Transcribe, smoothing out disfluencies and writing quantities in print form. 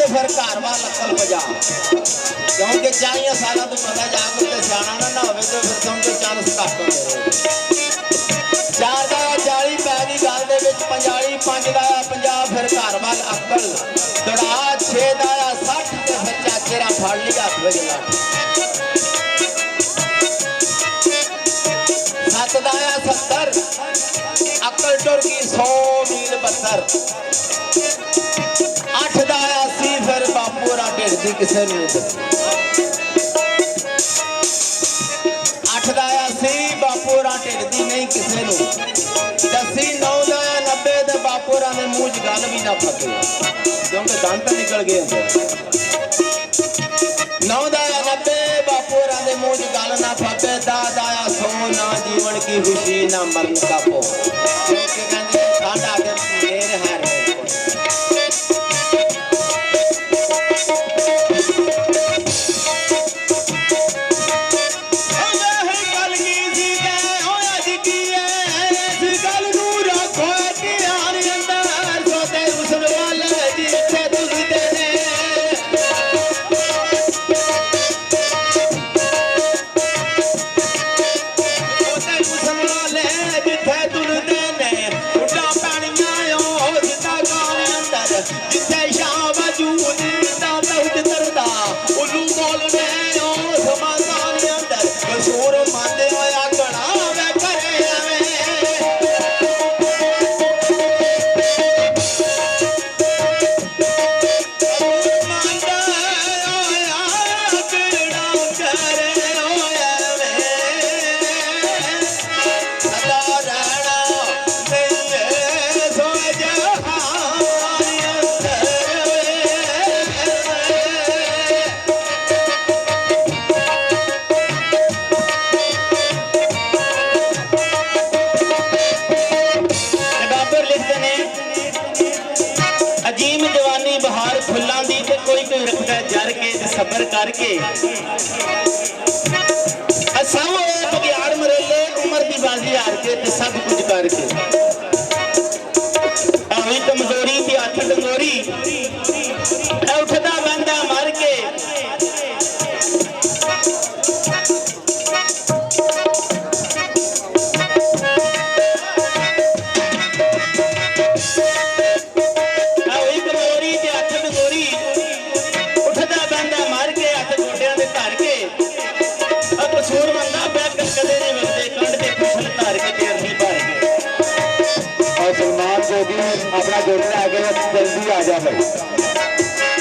ਤੇ ਫਿਰ ਘਰ ਵਾਲ ਅਕਲ ਪਜਾ क्योंकि 40 सालों तो बंदा जाग उत्ते सियाना ना होवे तो फिर समझो चांस घट होंदे। 4 ਦਾ 40 पै गई गल दे विच 45 5 ਦਾ 50 फिर घर वाल अकल दड़ा 6 ਦਾ 60 ते फिर चाचेरा फड़ ली हथ विच लट 7 ਦਾ 70 अकल टुर गई 100 मील 72 8 ਦਾ 80 फिर बापू रा ढिड दी किसे नहीं दसी 8 ਦਾ 80 बापू रा ढिड दी नहीं किसे नूं दसी 9 ਦਾ 90 ते बापू रा दे मूंह च गल भी ना फसे क्योंकि दंत निकल गए होंदे 9 ਦਾ 90 बापू रा दे मूंह च गल ना फसे 10 ਦਾ 100 ना जीवन की खुशी ना मरण का भो क्योंकि कहंदे साडा के मेरे हार सबर करके सब बगियाड़ मरेले उम्र की बाजी हार के सब कुछ करके अभी कमजोरी की हथ डंगोरी उठता बंदा मर के अपना जोड़ने आगे जल्दी आ जा भाई।